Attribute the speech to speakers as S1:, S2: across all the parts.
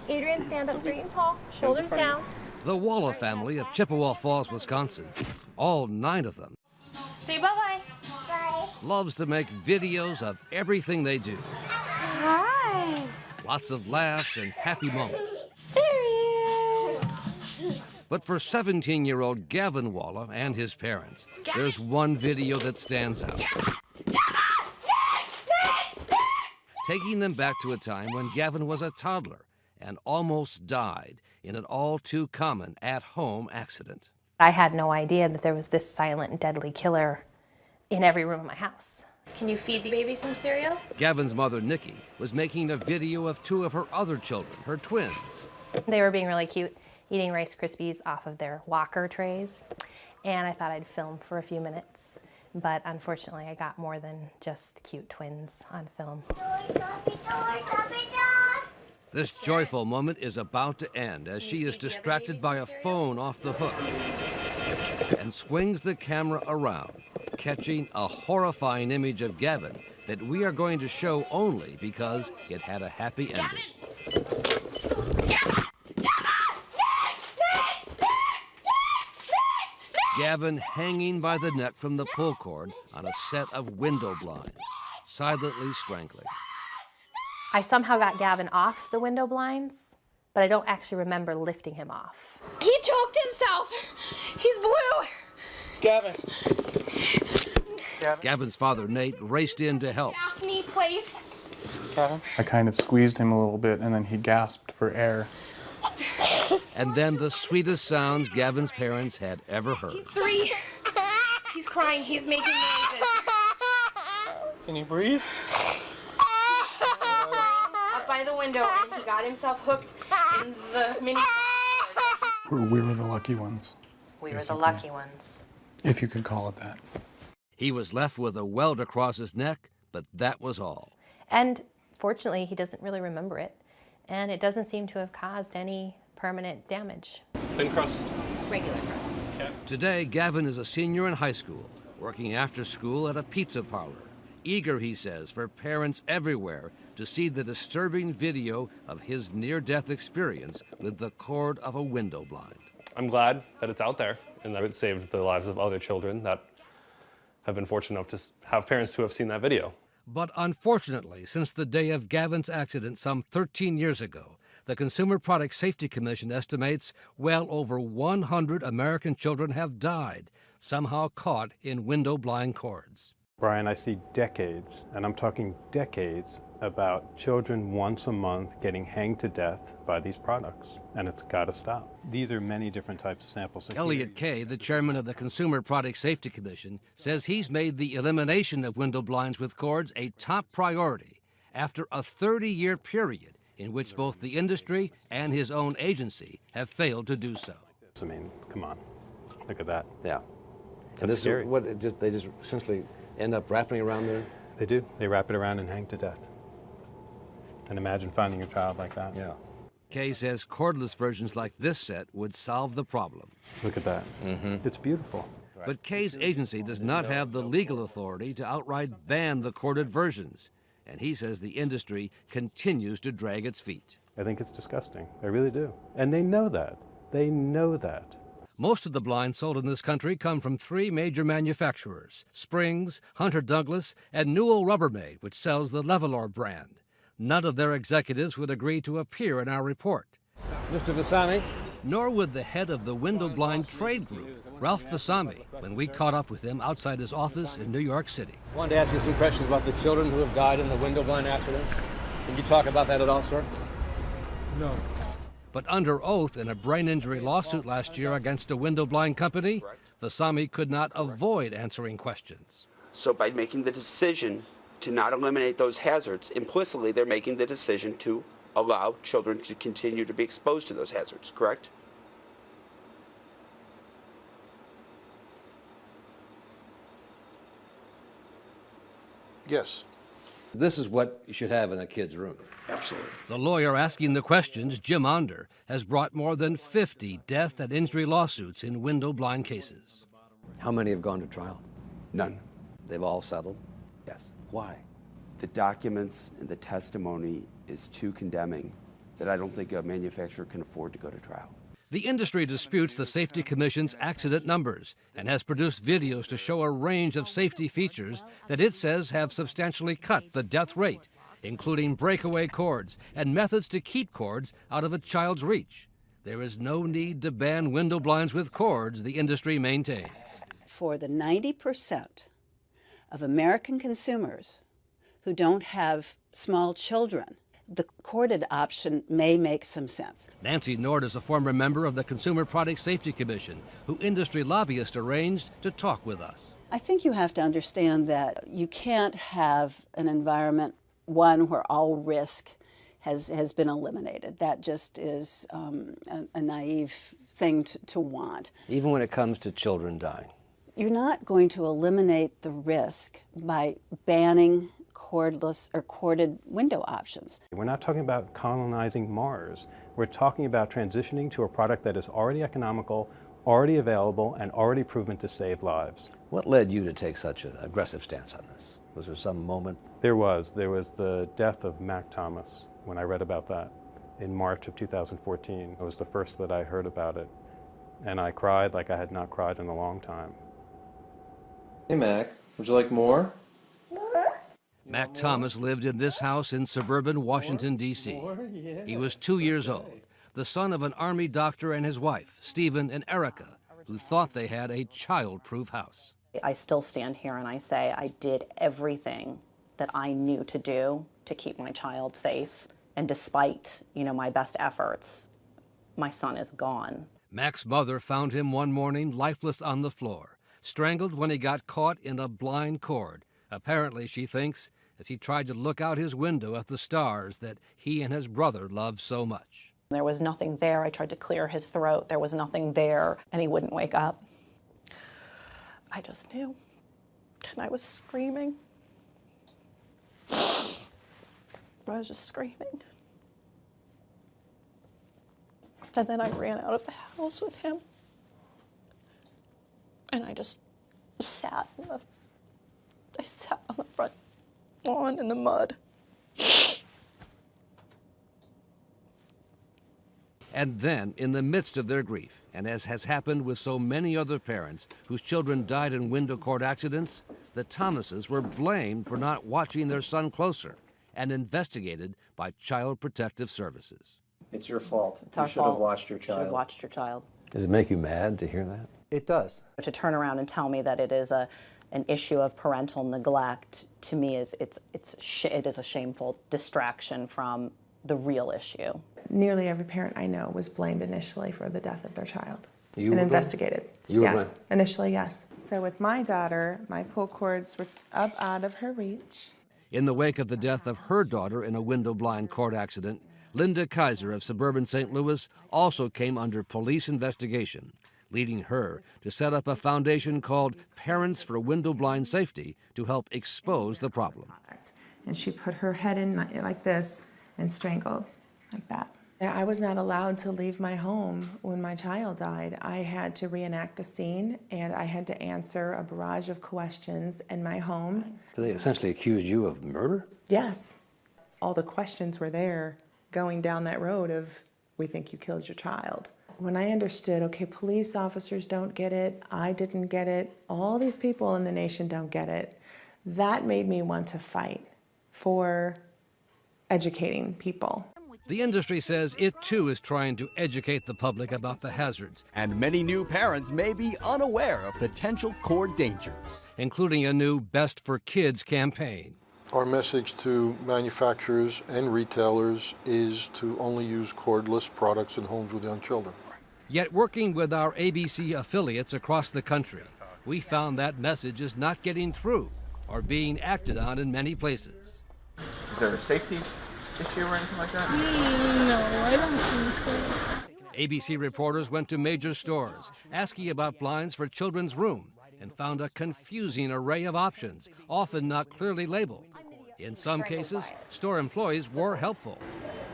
S1: Adrian, stand up straight and tall, shoulders down.
S2: The Waller family of Chippewa Falls, Wisconsin, all 9 of them,
S1: Say bye-bye.
S3: Bye.
S2: loves to make videos of everything they do.
S1: Hi.
S2: Lots of laughs and happy moments.
S1: There he is.
S2: But for 17-year-old Gavin Waller and his parents, there's one video that stands out. Taking them back to a time when Gavin was a toddler and almost died in an all-too-common at-home accident.
S4: I had no idea that there was this silent and deadly killer in every room of my house.
S1: Can you feed the baby some cereal?
S2: Gavin's mother, Nikki, was making a video of 2 of her other children, her twins.
S4: They were being really cute, eating Rice Krispies off of their walker trays, and I thought I'd film for a few minutes. But unfortunately, I got more than just cute twins on film.
S2: This joyful moment is about to end as she is distracted by a phone off the hook and swings the camera around, catching a horrifying image of Gavin that we are going to show only because it had a happy ending. Gavin hanging by the neck from the pull cord on a set of window blinds, silently strangling.
S4: I somehow got Gavin off the window blinds, but I don't actually remember lifting him off.
S1: He choked himself. He's blue.
S5: Gavin.
S2: Gavin's father, Nate, raced in to help.
S1: Daphne, please.
S5: Gavin.
S6: I kind of squeezed him a little bit, and then he gasped for air.
S2: And then the sweetest sounds Gavin's parents had ever heard.
S1: He's 3. He's crying. He's making noises.
S5: Can you breathe?
S1: Up by the window, and he got himself hooked in the mini.
S6: We were the lucky ones.
S4: We were the
S6: basically.
S4: lucky ones.
S6: If you could call it that.
S2: He was left with a welt across his neck, but that was all.
S4: And fortunately, he doesn't really remember it, and it doesn't seem to have caused any permanent damage.
S5: Thin crust.
S4: Regular crust.
S2: Today, Gavin is a senior in high school, working after school at a pizza parlor. Eager, he says, for parents everywhere to see the disturbing video of his near-death experience with the cord of a window blind.
S7: I'm glad that it's out there and that it saved the lives of other children that have been fortunate enough to have parents who have seen that video.
S2: But unfortunately, since the day of Gavin's accident some 13 years ago, the Consumer Product Safety Commission estimates well over 100 American children have died, somehow caught in window blind cords.
S8: Brian, I see decades, and I'm talking decades, about children once a month getting hanged to death by these products, and it's got to stop. These are many different types of samples.
S2: Elliot Kay, the chairman of the Consumer Product Safety Commission, says he's made the elimination of window blinds with cords a top priority after a 30-year period in which both the industry and his own agency have failed to do so.
S8: I mean, come on, look at that.
S9: Yeah.
S8: That's
S9: And this
S8: scary.
S9: is what they just essentially end up wrapping around there.
S8: They do. They wrap it around and hang to death. And imagine finding your child like that.
S9: Yeah.
S2: Kay says cordless versions like this set would solve the problem.
S8: Look at that. It's beautiful.
S2: But Kay's agency does not have the legal authority to outright ban the corded versions, and he says the industry continues to drag its feet.
S8: I think it's disgusting. I really do. And they know that. They know that.
S2: Most of the blinds sold in this country come from 3 major manufacturers: Springs, Hunter Douglas, and Newell Rubbermaid, which sells the Levolor brand. None of their executives would agree to appear in our report.
S9: Mr. Vasami?
S2: Nor would the head of the window blind trade group, Ralph Vasami, when we caught up with him outside his office in New York City.
S9: I wanted to ask you some questions about the children who have died in the window blind accidents. Can you talk about that at all, sir?
S5: No.
S2: But under oath in a brain injury lawsuit last year against a window blind company, Vasami could not avoid answering questions.
S10: So by making the decision to not eliminate those hazards, implicitly they're making the decision to allow children to continue to be exposed to those hazards, correct?
S5: Yes.
S9: This is what you should have in a kid's room.
S10: Absolutely.
S2: The lawyer asking the questions, Jim Onder, has brought more than 50 death and injury lawsuits in window blind cases.
S9: How many have gone to trial?
S10: None.
S9: They've all settled?
S10: Yes.
S9: Why?
S10: The documents and the testimony is too condemning that I don't think a manufacturer can afford to go to trial.
S2: The industry disputes the Safety Commission's accident numbers and has produced videos to show a range of safety features that it says have substantially cut the death rate, including breakaway cords and methods to keep cords out of a child's reach. There is no need to ban window blinds with cords, the industry maintains.
S3: For the 90% of American consumers who don't have small children, the corded option may make some sense.
S2: Nancy Nord is a former member of the Consumer Product Safety Commission, who industry lobbyists arranged to talk with us.
S3: I think you have to understand that you can't have an environment, one where all risk has been eliminated. That just is a naive thing to want.
S9: Even when it comes to children dying.
S3: You're not going to eliminate the risk by banning cordless or corded window options.
S8: We're not talking about colonizing Mars. We're talking about transitioning to a product that is already economical, already available, and already proven to save lives.
S9: What led you to take such an aggressive stance on this? Was there some moment?
S8: There was the death of Mac Thomas when I read about that in March of 2014. It was the first that I heard about it, and I cried like I had not cried in a long time.
S11: Hey Mac, would you like more?
S2: Mac Thomas lived in this house in suburban Washington, D.C. He was 2 years old, the son of an Army doctor and his wife, Stephen and Erica, who thought they had a child-proof house.
S12: I still stand here and I say I did everything that I knew to do to keep my child safe. And despite, my best efforts, my son is gone.
S2: Mac's mother found him one morning lifeless on the floor, strangled when he got caught in a blind cord. Apparently, she thinks, as he tried to look out his window at the stars that he and his brother loved so much.
S12: There was nothing there. I tried to clear his throat. There was nothing there, and he wouldn't wake up. I just knew, and I was screaming. I was just screaming. And then I ran out of the house with him, and I just sat on the front lawn in the mud.
S2: And then, in the midst of their grief, and as has happened with so many other parents whose children died in window cord accidents, the Thomases were blamed for not watching their son closer and investigated by Child Protective Services.
S11: It's your fault.
S12: It's our fault.
S11: You should have watched your
S12: You should have
S11: child.
S12: watched your child.
S9: Does it make you mad to hear that?
S11: It does.
S12: To turn around and tell me that it is an issue of parental neglect, to me, it is a shameful distraction from the real issue.
S13: Nearly every parent I know was blamed initially for the death of their child
S9: You
S13: and
S9: were
S13: investigated.
S9: You were
S13: Yes,
S9: blamed?
S13: initially, yes. So with my daughter, my pull cords were up out of her reach.
S2: In the wake of the death of her daughter in a window blind cord accident, Linda Kaiser of suburban St. Louis also came under police investigation, leading her to set up a foundation called Parents for Window Blind Safety to help expose the problem.
S13: And she put her head in like this and strangled like that. I was not allowed to leave my home when my child died. I had to reenact the scene, and I had to answer a barrage of questions in my home.
S9: So they essentially accused you of murder?
S13: Yes. All the questions were there going down that road of, we think you killed your child. When I understood, okay, police officers don't get it, I didn't get it, all these people in the nation don't get it, that made me want to fight for educating people.
S2: The industry says it too is trying to educate the public about the hazards.
S14: And many new parents may be unaware of potential cord dangers,
S2: including a new Best for Kids campaign.
S15: Our message to manufacturers and retailers is to only use cordless products in homes with young children.
S2: Yet working with our ABC affiliates across the country, we found that message is not getting through or being acted on in many places.
S16: Is there a safety issue or anything like that?
S1: No, I don't think so.
S2: ABC reporters went to major stores asking about blinds for children's room and found a confusing array of options, often not clearly labeled. In some cases, store employees were helpful.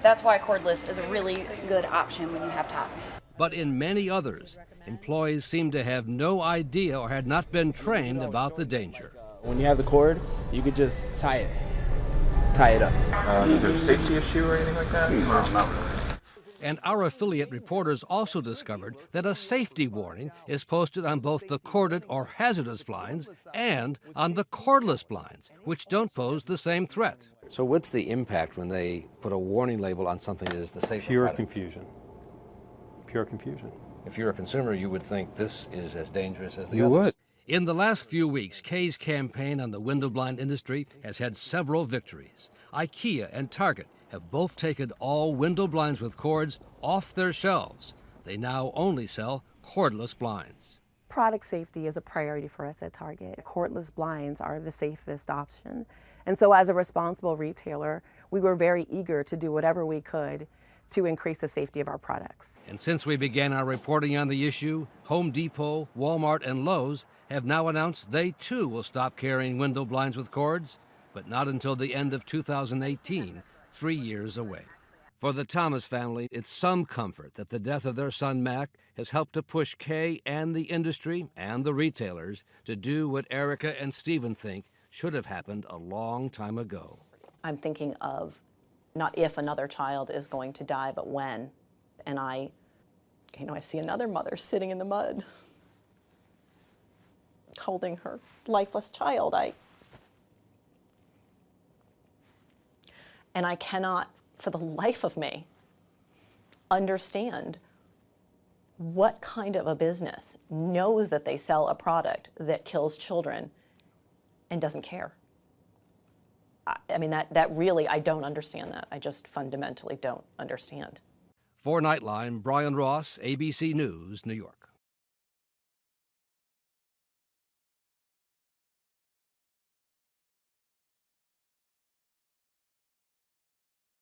S17: That's why cordless is a really good option when you have tots.
S2: But in many others, employees seemed to have no idea or had not been trained about the danger.
S18: When you have the cord, you could just tie it up.
S16: Is there a safety issue or anything like that? No, not really.
S2: And our affiliate reporters also discovered that a safety warning is posted on both the corded or hazardous blinds and on the cordless blinds, which don't pose the same threat.
S9: So what's the impact when they put a warning label on something that is the safer
S8: Pure
S9: product?
S8: confusion. Pure confusion.
S9: If you're a consumer, you would think this is as dangerous as the
S8: You
S9: others.
S8: would.
S2: In the last few weeks, Kay's campaign on the window blind industry has had several victories. IKEA and Target have both taken all window blinds with cords off their shelves. They now only sell cordless blinds.
S19: Product safety is a priority for us at Target. Cordless blinds are the safest option. And so as a responsible retailer, we were very eager to do whatever we could to increase the safety of our products.
S2: And since we began our reporting on the issue, Home Depot, Walmart, and Lowe's have now announced they too will stop carrying window blinds with cords, but not until the end of 2018, 3 years away. For the Thomas family, it's some comfort that the death of their son Mac has helped to push Kay and the industry and the retailers to do what Erica and Stephen think should have happened a long time ago.
S12: I'm thinking of not if another child is going to die, but when. And I see another mother sitting in the mud, holding her lifeless child. And I cannot, for the life of me, understand what kind of a business knows that they sell a product that kills children and doesn't care. I mean, that really, I don't understand that. I just fundamentally don't understand.
S2: For Nightline, Brian Ross, ABC News, New York.